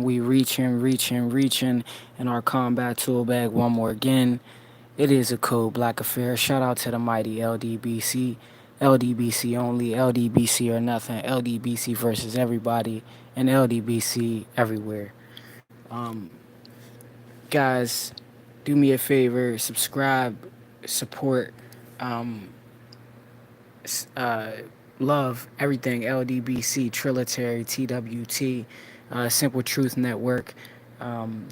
we reaching in our combat tool bag one more again. It is a cold black affair. Shout out to the mighty LDBC. LDBC only, LDBC or nothing, LDBC versus everybody, and LDBC everywhere. Um, Guys, do me a favor, subscribe, support, um, uh, love everything LDBC, Trilitary, TWT, Simple Truth Network.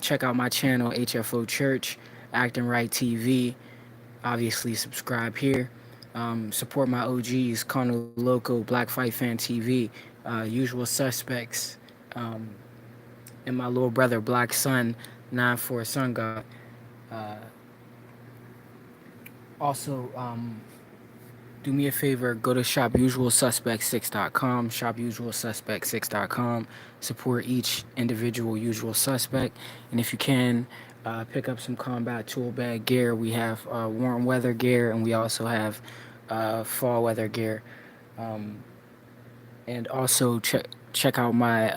Check out my channel, HFO Church, Acting Right TV. Obviously, subscribe here. Support my OGs, Carno Loco, Black Fight Fan TV, Usual Suspects, um, and my little brother, Black Sun, 9-4 Sun God. Uh, Also, do me a favor, go to shopusualsuspect6.com, shopusualsuspect6.com. Support each individual usual suspect. And if you can, pick up some combat tool bag gear. We have warm weather gear, and we also have fall weather gear. Um, and also check out my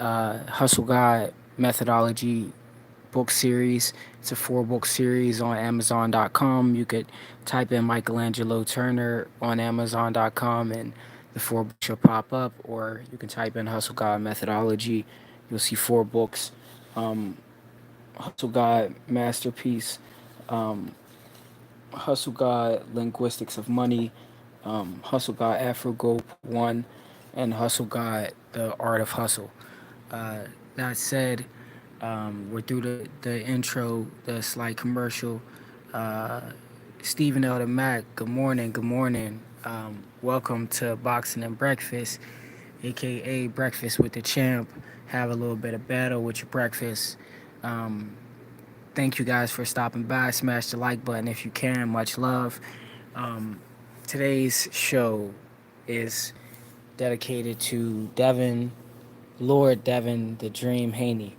Hustle God methodology book series. It's a 4-book series on Amazon.com. You could type in Michelangelo Turner on Amazon.com and the 4 books will pop up, or you can type in Hustle God methodology. You'll see 4 books. Um, Hustle God masterpiece, um, Hustle God linguistics of money, Hustle God Afro Go 1, and Hustle God the art of hustle. That said, we're through the intro, the slight commercial. Uh, Stephen L. the Mac, good morning, good morning. Welcome to Boxing and Breakfast, aka Breakfast with the Champ. Have a little bit of battle with your breakfast. Um, Thank you guys for stopping by. Smash the like button if you can. Much love. Um, Today's show is dedicated to Devin, Lord Devin, the Dream Haney.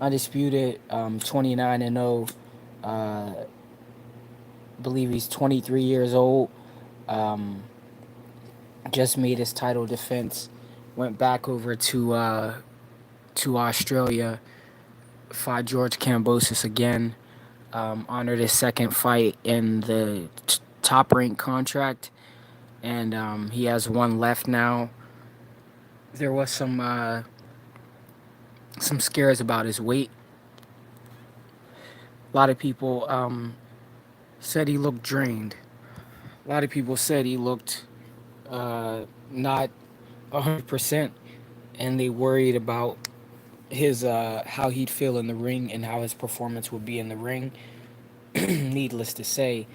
Undisputed, 29 and 0. Believe he's 23 years old. Um, just made his title defense. Went back over to Australia. Fought George Kambosos again. Honored his second fight in the top rank contract, and he has one left now. There was some scares about his weight. A lot of people said he looked drained. A lot of people said he looked not 100%, and they worried about his how he'd feel in the ring and how his performance would be in the ring. Needless to say,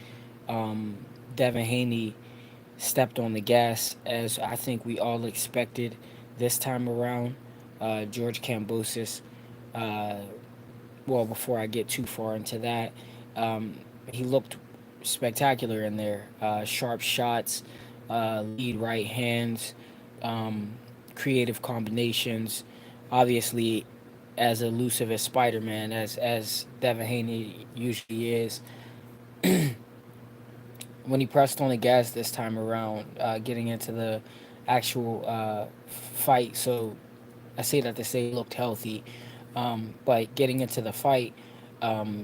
um, Devin Haney stepped on the gas as I think we all expected this time around. George Kambosos, uh, well, before I get too far into that, he looked spectacular in there. Sharp shots, lead right hands, um, creative combinations. Obviously, as elusive as Spider Man, as Devin Haney usually is. When he pressed on the gas this time around, getting into the actual fight. So I say that to say he looked healthy, but getting into the fight,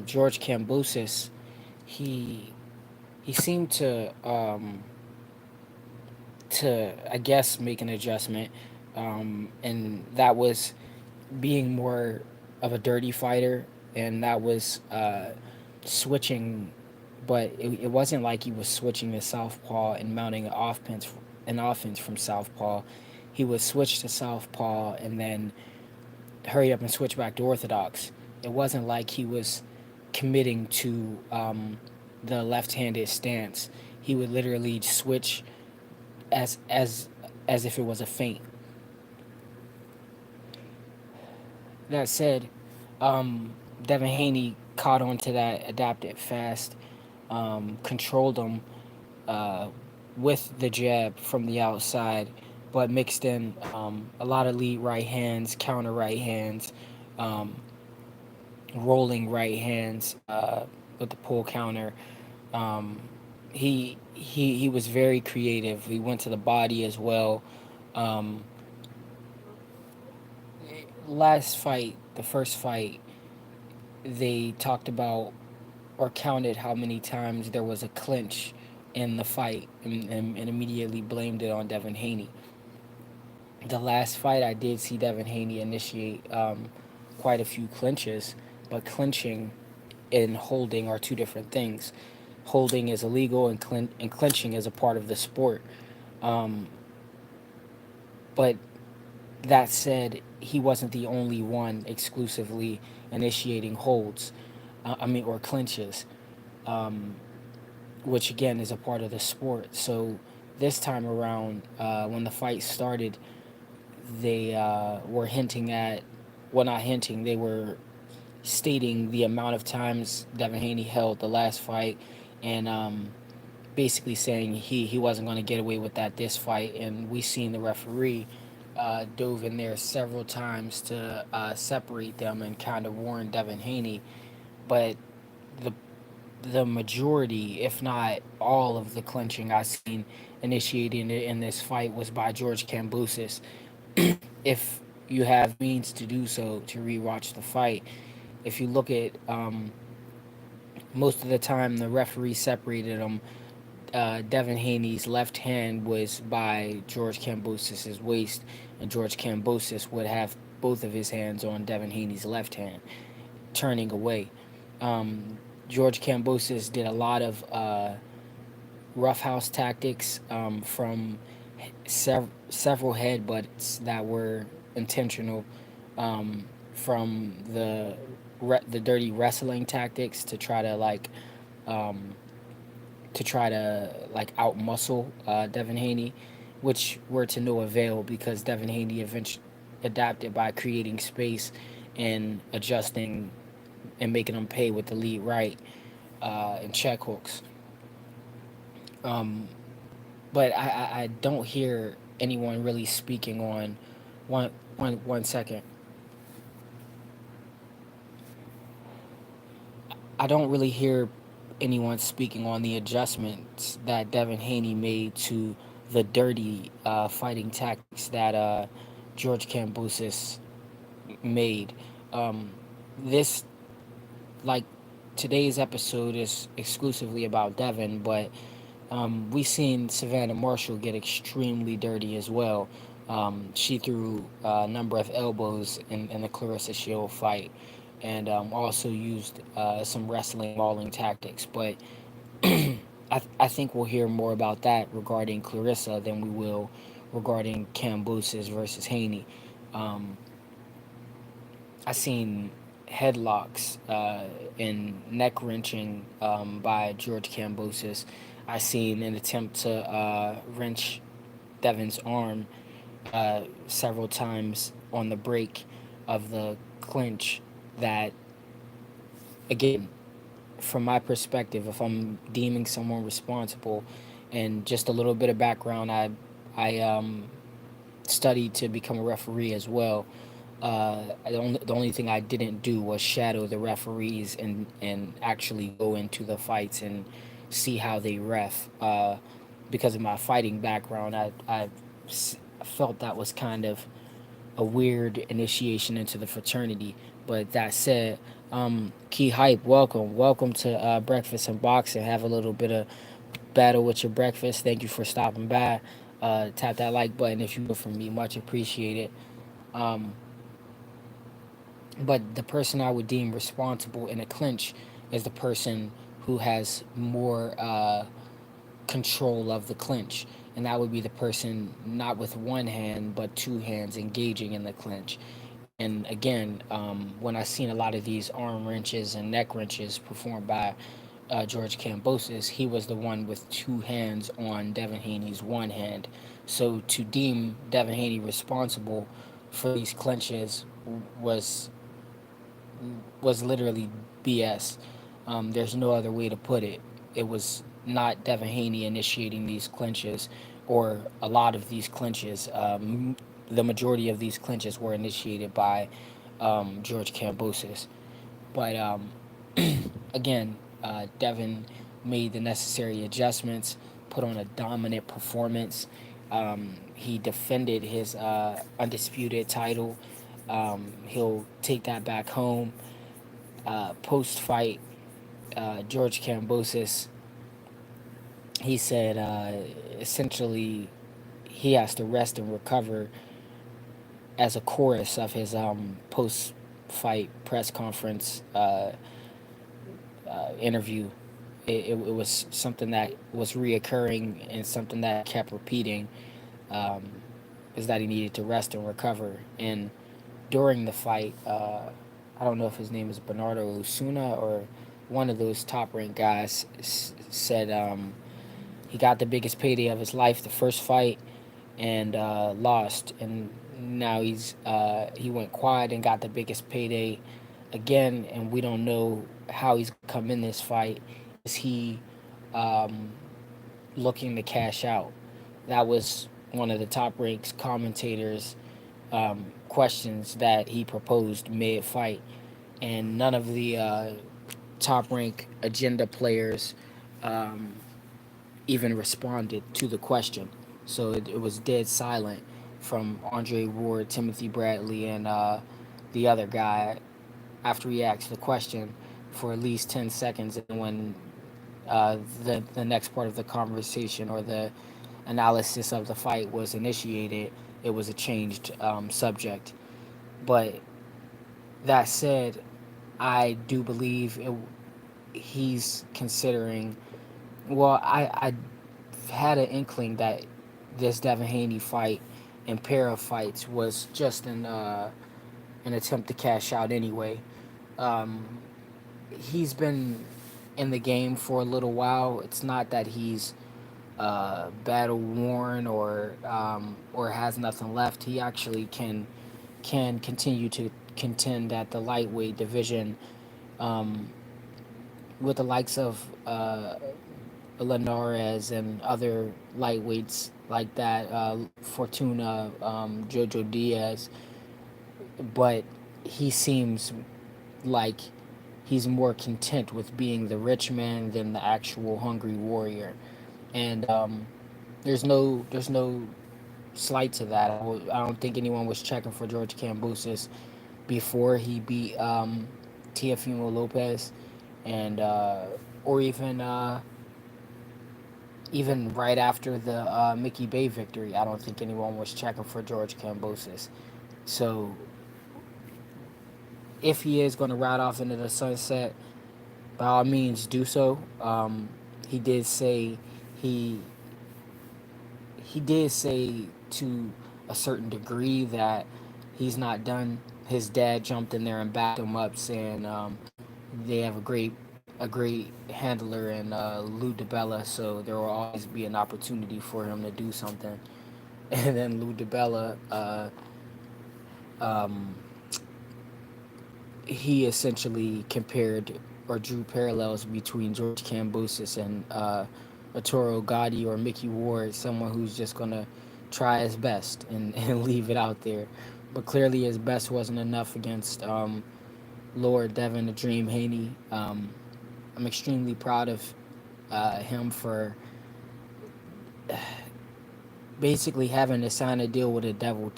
George Kambosos, he he seemed to I guess make an adjustment, and that was being more of a dirty fighter, and that was switching, but it wasn't like he was switching to southpaw and mounting an offense from southpaw. He would switch to southpaw and then hurry up and switch back to orthodox. It wasn't like he was committing to the left-handed stance. He would literally switch as as as if it was a feint. That said, Devin Haney caught on to that, adapted fast, controlled him uh, with the jab from the outside, but mixed in a lot of lead right hands, counter right hands, um, rolling right hands with the pull counter. Um, he was very creative. He went to the body as well. Um, last fight, the first fight, they talked about or counted how many times there was a clinch in the fight, and immediately blamed it on Devin Haney. The last fight, I did see Devin Haney initiate quite a few clinches, but clinching and holding are two different things. Holding is illegal, and clinching is a part of the sport. Um, but that said, he wasn't the only one exclusively initiating holds, or clinches, um, which again is a part of the sport. So this time around, when the fight started, they were hinting at, well, not hinting, they were stating the amount of times Devin Haney held the last fight, and basically saying he wasn't going to get away with that this fight. And we seen the referee dove in there several times to separate them and kind of warn Devin Haney. But the the majority, if not all, of the clinching I seen initiated in this fight was by George Kambosos. If you have means to do so to rewatch the fight, if you look at most of the time the referee separated them, Devin Haney's left hand was by George Kambosos' waist, and George Kambosos would have both of his hands on Devin Haney's left hand, turning away. George Kambosos did a lot of roughhouse tactics from several headbutts that were intentional, from the dirty wrestling tactics to try to um, out muscle Devin Haney, which were to no avail because Devin Haney eventually adapted by creating space and adjusting and making them pay with the lead right and check hooks. Um, but I don't hear anyone really speaking on one second. I don't really hear anyone speaking on the adjustments that Devin Haney made to the dirty fighting tactics that George Kambosos made. Um, this, like, today's episode is exclusively about Devin, but we seen Savannah Marshall get extremely dirty as well. She threw a number of elbows in the Clarissa Shield fight, and also used some wrestling mauling tactics. But I think we'll hear more about that regarding Clarissa than we will regarding Kambosos versus Haney. Um, I seen headlocks and neck wrenching by George Kambosos. I seen an attempt to wrench Devin's arm several times on the break of the clinch. That, again, from my perspective, if I'm deeming someone responsible, and just a little bit of background, I studied to become a referee as well. The only thing I didn't do was shadow the referees and actually go into the fights and see how they ref. Because of my fighting background, felt that was kind of a weird initiation into the fraternity. But that said, Key Hype, welcome to Breakfast and Boxing. Have a little bit of battle with your breakfast. Thank you for stopping by. Tap that like button if you hear from me. Much appreciated. Um, but the person I would deem responsible in a clinch is the person who has more control of the clinch, and that would be the person not with one hand but two hands engaging in the clinch. And again, when I seen a lot of these arm wrenches and neck wrenches performed by George Kambosos, he was the one with two hands on Devin Haney's one hand. So to deem Devin Haney responsible for these clinches was was literally BS. There's no other way to put it. It was not Devin Haney initiating these clinches, or a lot of these clinches. The majority of these clinches were initiated by George Kambosos. But again, Devin made the necessary adjustments, put on a dominant performance. He defended his undisputed title He'll take that back home. Post fight, George Kambosos, he said essentially he has to rest and recover as a chorus of his post fight press conference interview. It was something that was reoccurring and something that he kept repeating, um, is that he needed to rest and recover. And during the fight, I don't know if his name is Bernardo Osuna or one of those top ranked guys, said he got the biggest payday of his life the first fight and lost, and now he went quiet and got the biggest payday again, and we don't know how he's gonna come in this fight. Is he um, looking to cash out? That was one of the top ranked commentators' questions that he proposed mid fight, and none of the top rank agenda players um, even responded to the question. So it was dead silent from Andre Ward, Timothy Bradley, and the other guy after he asked the question for at least 10 seconds. And when the next part of the conversation or the analysis of the fight was initiated, it was a changed subject. But that said, I do believe he's considering. Well, I had an inkling that this Devin Haney fight and pair of fights was just an attempt to cash out anyway. Um, he's been in the game for a little while. It's not that he's battle worn or has nothing left. He actually can continue to contend at the lightweight division um, with the likes of Linares and other lightweights like that, Fortuna, Jojo Diaz, but he seems like he's more content with being the rich man than the actual hungry warrior, and there's no slight to that. I don't think anyone was checking for George Kambosos before he beat Teofimo Lopez, and or even right after the Mickey Bay victory. I don't think anyone was checking for George Kambosos. So if he is going to ride off into the sunset, by all means do so. He did say he he did say to a certain degree that he's not done. His dad jumped in there and backed him up, saying they have a great handler in Lou DiBella, so there will always be an opportunity for him to do something. And then Lou DiBella, um, he essentially compared or drew parallels between George Kambosos and Arturo Gotti or Mickey Ward, someone who's just gonna try his best and leave it out there. But clearly, his best wasn't enough against Lord Devin the Dream Haney. I'm extremely proud of him for basically having to sign a deal with the devil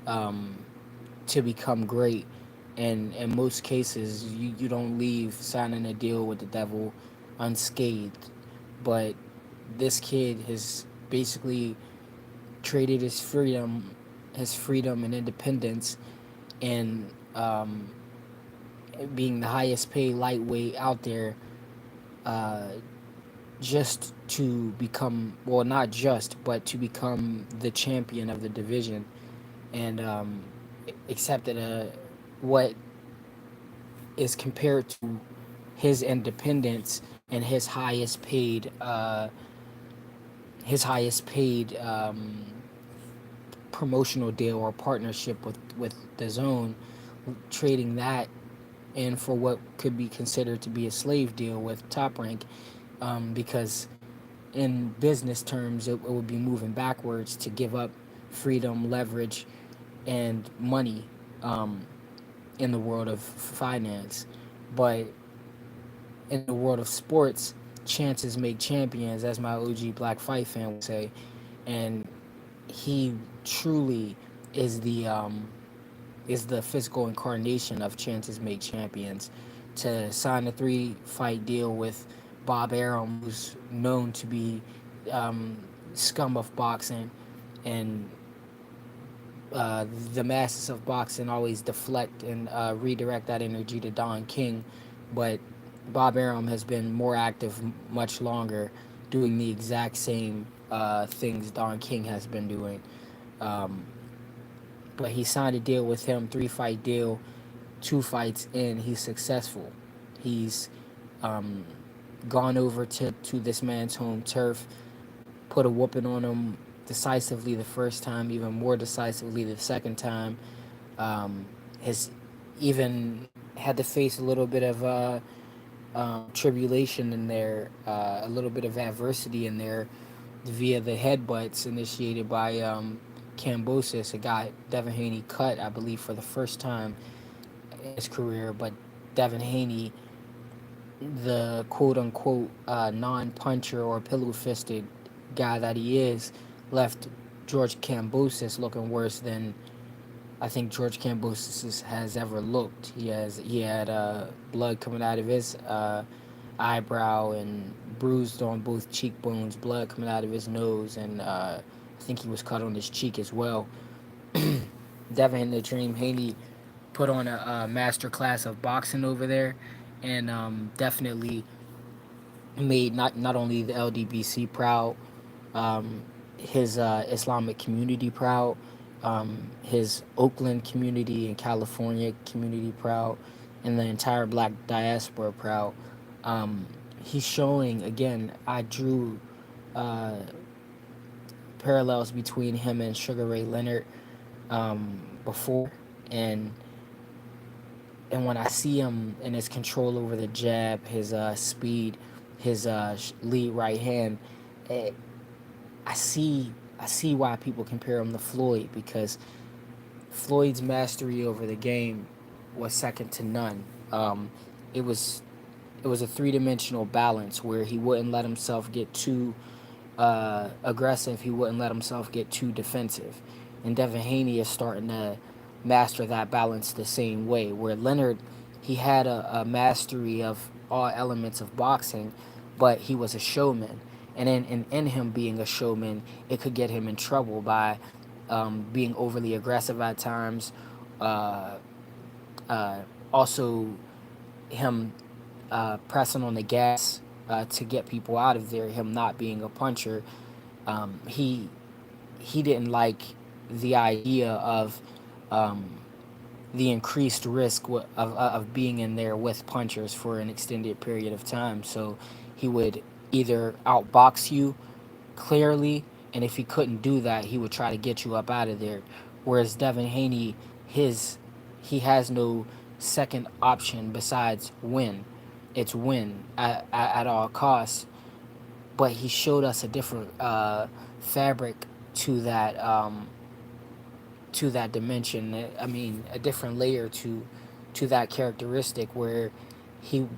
um, to become great. And in most cases, you don't leave signing a deal with the devil unscathed. But this kid has basically traded his freedom and independence, and being the highest paid lightweight out there, uh, just to become, well, not just, but to become the champion of the division, and accepted what is compared to his independence and his highest paid promotional deal or partnership with the zone, trading that in for what could be considered to be a slave deal with Top Rank, because in business terms it would be moving backwards to give up freedom, leverage, and money um, in the world of finance. But in the world of sports, chances make champions, as my OG Black Fight fan would say. And he truly is the is the physical incarnation of chances make champions. To sign a 3 fight deal with Bob Arum, who's known to be um, scum of boxing, and the masses of boxing always deflect and redirect that energy to Don King, but Bob Arum has been more active much longer, doing the exact same things Don King has been doing. Um, but he signed a deal with him, 3 fight deal, 2 fights in, he's successful. He's um, gone over to this man's home turf, put a whooping on him decisively the first time, even more decisively the second time. Has even had to face a little bit of tribulation in there, a little bit of adversity in there via the headbutts initiated by Kambosos. It got Devin Haney cut, I believe, for the first time in his career, but Devin Haney, the quote unquote non puncher or pillow fisted guy that he is, left George Kambosos looking worse than I think George Kambosos has ever looked. He had blood coming out of his eyebrow and bruised on both cheekbones, blood coming out of his nose, and I think he was cut on his cheek as well. Devin the Dream Haney put on a master class of boxing over there, and definitely made not only the LDBC proud, um, his Islamic community proud, his Oakland community and California community proud, and the entire Black diaspora proud. Um, he's showing again. I drew uh, parallels between him and Sugar Ray Leonard before, and when I see him in his control over the jab, his speed, his lead right hand, it, I see I see why people compare him to Floyd, because Floyd's mastery over the game was second to none. It was a 3 dimensional balance where he wouldn't let himself get too aggressive. He wouldn't let himself get too defensive. And Devin Haney is starting to master that balance the same way. Where Leonard, he had a mastery of all elements of boxing, but he was a showman. And in him being a showman, it could get him in trouble by being overly aggressive at times. Uh, also, him pressing on the gas to get people out of there. Him not being a puncher, he didn't like the idea of um, the increased risk of being in there with punchers for an extended period of time. So he would either outbox you clearly, and if he couldn't do that, he would try to get you up out of there. Whereas Devin Haney, his he has no second option besides win. It's win at all costs. But he showed us a different fabric to that dimension. I mean, a different layer to that characteristic where he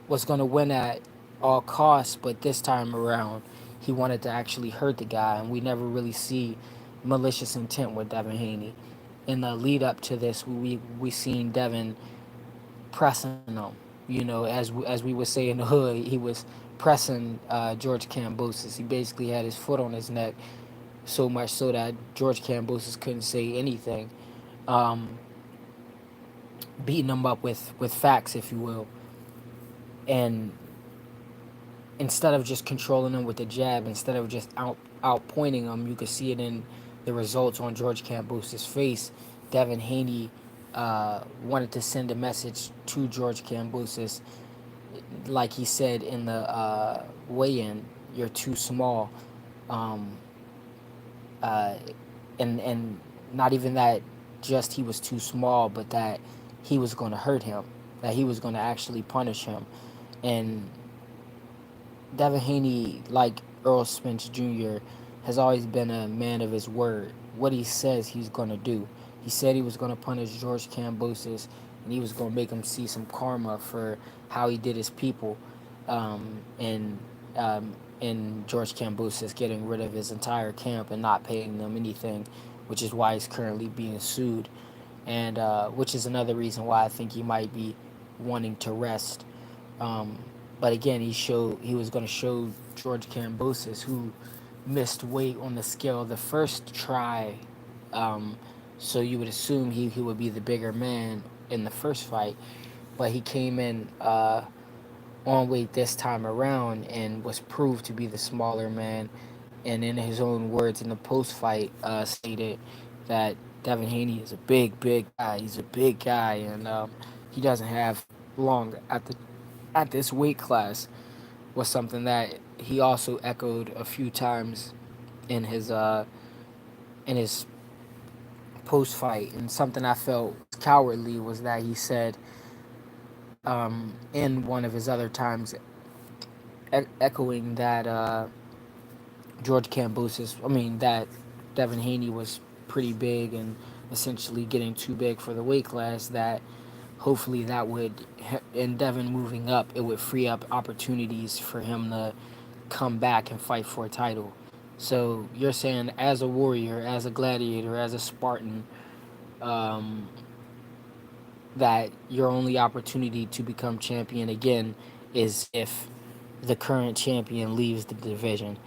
was going to win at all costs, but this time around, he wanted to actually hurt the guy, and we never really see malicious intent with Devin Haney. In the lead up to this, we seen Devin pressing him. You know, as we would say in the hood, he was pressing George Kambosos. He basically had his foot on his neck, so much so that George Kambosos couldn't say anything, um, beating him up with facts, if you will. And instead of just controlling him with the jab, instead of just outpointing him, you could see it in the results on George Kambosos' face. Devin Haney wanted to send a message to George Kambosos, like he said in the weigh-in, "You're too small," um, uh, and not even that, just he was too small, but that he was going to hurt him, that he was going to actually punish him, and Devin Haney, like Earl Spence Jr., has always been a man of his word. What he says he's going to do. He said he was going to punish George Kambosos, and he was going to make him see some karma for how he did his people, and in George Kambosos getting rid of his entire camp and not paying them anything, which is why he's currently being sued. and which is another reason why I think he might be wanting to rest. Um, but again, he was going to show George Kambosos, who missed weight on the scale the first try. Um, so you would assume he would be the bigger man in the first fight, but he came in on weight this time around and was proved to be the smaller man. And in his own words in the post fight, stated that Devin Haney is a big guy. He's a big guy, and he doesn't have long at this weight class. Was something that he also echoed a few times in his post fight, and something I felt cowardly was that he said in one of his other times, echoing that George Kambosos, that Devin Haney was pretty big and essentially getting too big for the weight class. That hopefully that would, in Devin moving up, it would free up opportunities for him to come back and fight for a title. So you're saying, as a warrior, as a gladiator, as a Spartan, um, that your only opportunity to become champion again is if the current champion leaves the division.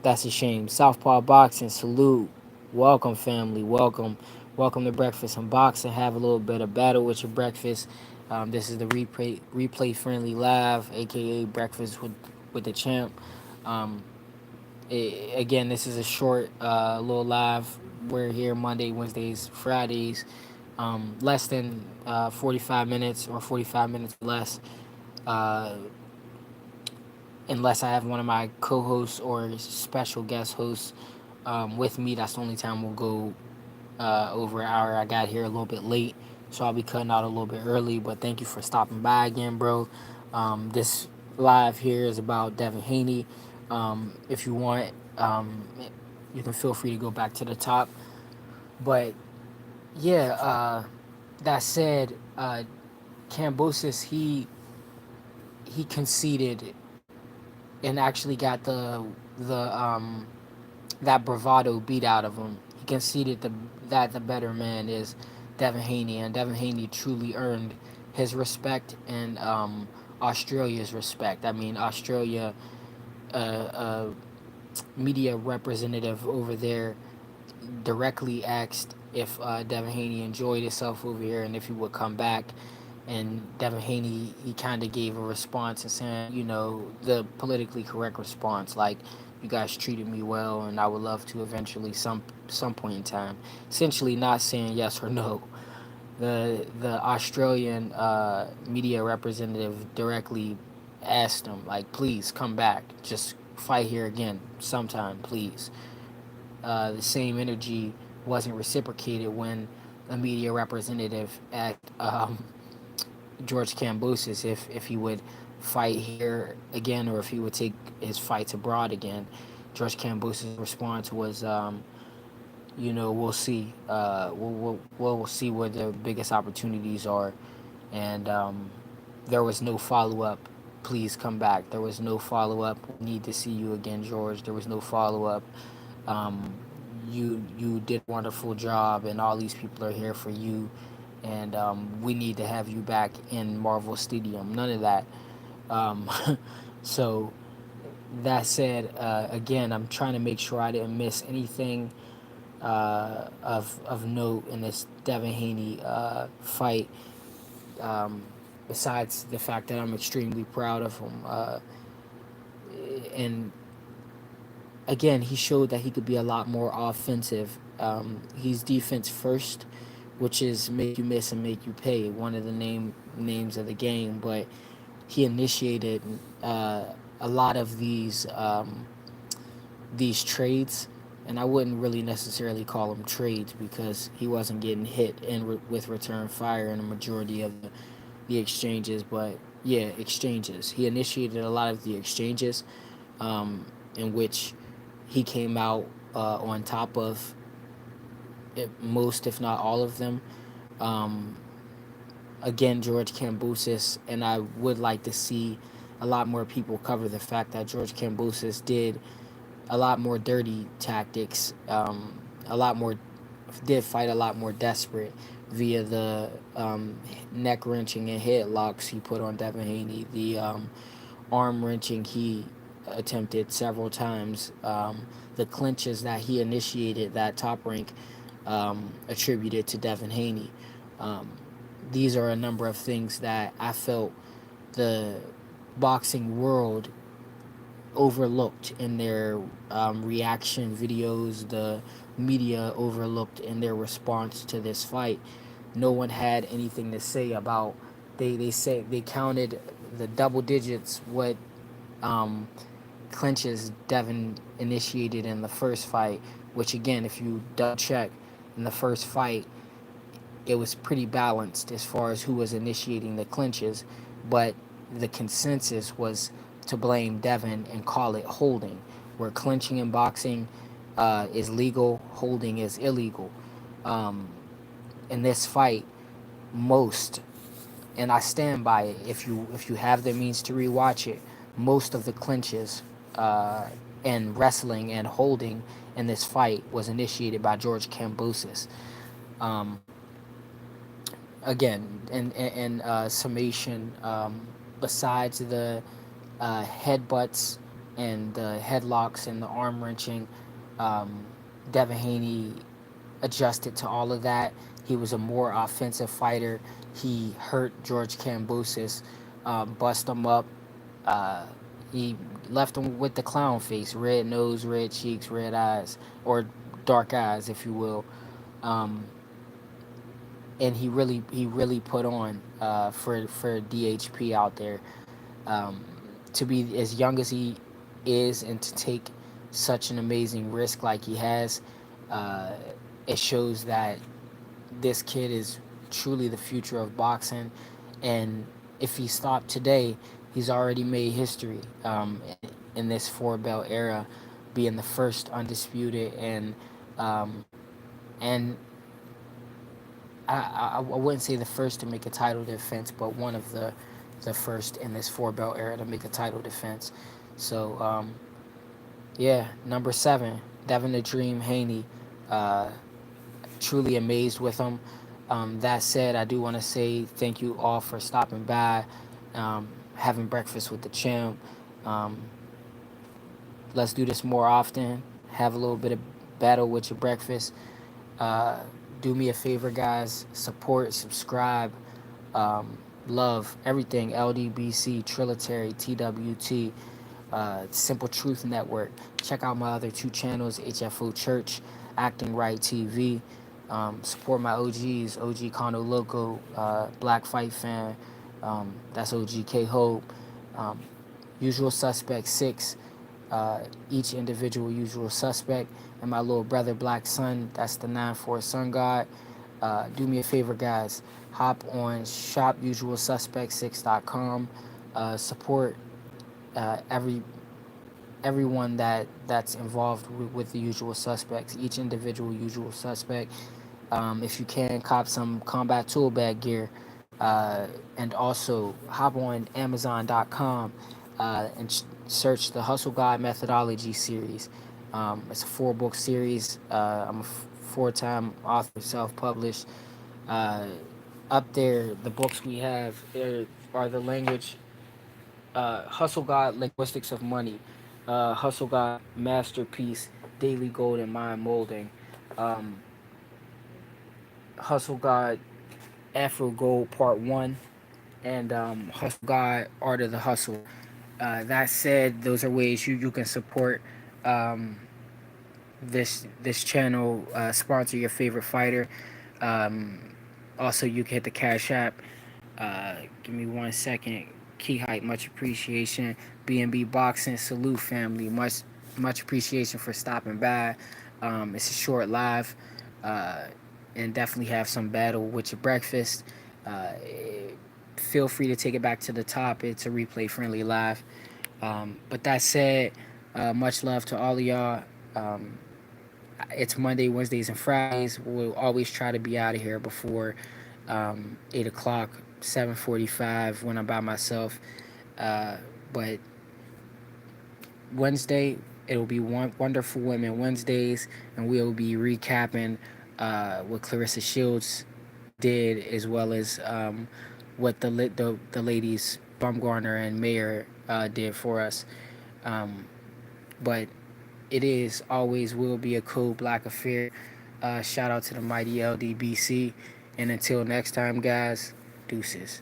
That's a shame. Southpaw Boxing, salute. Welcome, family. Welcome. Welcome to Breakfast and Boxing. Have a little bit of battle with your breakfast. This is the replay friendly live, aka Breakfast with the Champ. Um, Again, this is a short little live. We're here Monday, Wednesdays, Fridays. Less than 45 minutes or 45 minutes less. Uh, Unless I have one of my co-hosts or special guest hosts with me. That's the only time we'll go over an hour. I got here a little bit late, so I'll be cutting out a little bit early. But thank you for stopping by again, bro. This live here is about Devin Haney. If you want, you can feel free to go back to the top. But yeah, that said, Cambosis he conceded and actually got the that bravado beat out of him. He conceded that the better man is Devin Haney, and Devin Haney truly earned his respect and Australia's respect. I mean, Australia, a media representative over there, directly asked if Devin Haney enjoyed himself over here and if he would come back. And Devin Haney, he kind of gave a response and saying, the politically correct response, like, you guys treated me well, and I would love to eventually some point in time. Essentially, not saying yes or no. The Australian media representative directly asked him, like, please come back, just fight here again sometime, please. The same energy wasn't reciprocated when a media representative asked George Kambosos if he would fight here again or if he would take his fights abroad again. George Kambosos' response was, we'll see. We'll see where the biggest opportunities are. And there was no follow up. Please come back. There was no follow up. We need to see you again, George. There was no follow up. Um, you did a wonderful job, and all these people are here for you. And we need to have you back in Marvel Stadium. None of that. Um, so that said, again, I'm trying to make sure I didn't miss anything of note in this Devin Haney fight. Um, Besides the fact that I'm extremely proud of him, and again, he showed that he could be a lot more offensive. He's defense first, which is make you miss and make you pay. One of the names of the game, but he initiated a lot of these trades, and I wouldn't really necessarily call them trades because he wasn't getting hit with return fire in a majority of the exchanges. But yeah, exchanges. He initiated a lot of the exchanges, in which he came out on top of most, if not all of them. Um, Again, George Kambosos, and I would like to see a lot more people cover the fact that George Kambosos did a lot more dirty tactics, a lot more did fight a lot more desperate via the neck wrenching and headlocks he put on Devin Haney, the arm wrenching he attempted several times, the clinches that he initiated that Top Rank attributed to Devin Haney. Um, these are a number of things that I felt the boxing world overlooked in their reaction videos, the media overlooked in their response to this fight. No one had anything to say about. They say they counted the double digits what um, clinches Devin initiated in the first fight, which again, if you double check in the first fight, it was pretty balanced as far as who was initiating the clinches, but the consensus was to blame Devin and call it holding, where clinching in boxing is legal, holding is illegal. Um, in this fight, most, and I stand by it. If you have the means to rewatch it, most of the clinches and wrestling and holding in this fight was initiated by George Kambosos. Um, Again, in summation, besides the headbutts and the headlocks and the arm wrenching, um, Devin Haney adjusted to all of that. He was a more offensive fighter. He hurt George Kambosos, bust him up. Uh, he left him with the clown face, red nose, red cheeks, red eyes, or dark eyes, if you will. Um, and he really put on for DHP out there, um, to be as young as he is and to take such an amazing risk like he has. Uh, it shows that this kid is truly the future of boxing, and if he stopped today, he's already made history in this four belt era, being the first undisputed um, and I wouldn't say the first to make a title defense, but one of the first in this four belt era to make a title defense. So yeah, number 7, Devin the Dream Haney. Uh, Truly amazed with him. That said, I do want to say thank you all for stopping by, having breakfast with the champ. Um, let's do this more often. Have a little bit of battle with your breakfast. Uh, do me a favor, guys. Support, subscribe, um, love everything. LDBC, Trilitary, TWT, Simple Truth Network. Check out my other 2 channels, HFO Church, Acting Right TV. Support my OGs, OG Kono Loco, Black Fight Fan. That's OG K Hope. Um, Usual Suspect 6, each individual usual suspect, and my little brother Black Sun, that's the 9-4 Sun God. Do me a favor, guys. Hop on shopusualsuspect6.com. Support everyone that's involved with the usual suspects, each individual usual suspect. If you can, cop some combat tool bag gear, and also hop on Amazon.com and search the Hustle God Methodology series. It's a 4-book series. I'm a 4-time author, self-published. Uh, Up there, the books we have are the language, Hustle God, Linguistics of Money, Hustle God, Masterpiece, Daily Gold and Mind Molding, um, Hustle God, Afro Gold Part 1, and Hustle God, Art of the Hustle. That said, those are ways you can support um, this channel, sponsor your favorite fighter. Um, Also, you can hit the Cash App. Give me 1 second. Key Hype, much appreciation. B&B Boxing, salute family. Much appreciation for stopping by. It's a short live, uh, and definitely have some battle with your breakfast. Uh, Feel free to take it back to the top. It's a replay friendly live. But that said, much love to all of y'all. Um, it's Monday, Wednesdays, and Fridays. We'll always try to be out of here before 8 o'clock, 7:45 when I'm by myself. Uh, but Wednesday, it'll be Wonderful Women Wednesdays, and we'll be recapping what Clarissa Shields did, as well as what the ladies Baumgartner and Mayer did for us. Um, but it is always will be a cool black affair. Shout out to the mighty LDBC, and until next time, guys, deuces.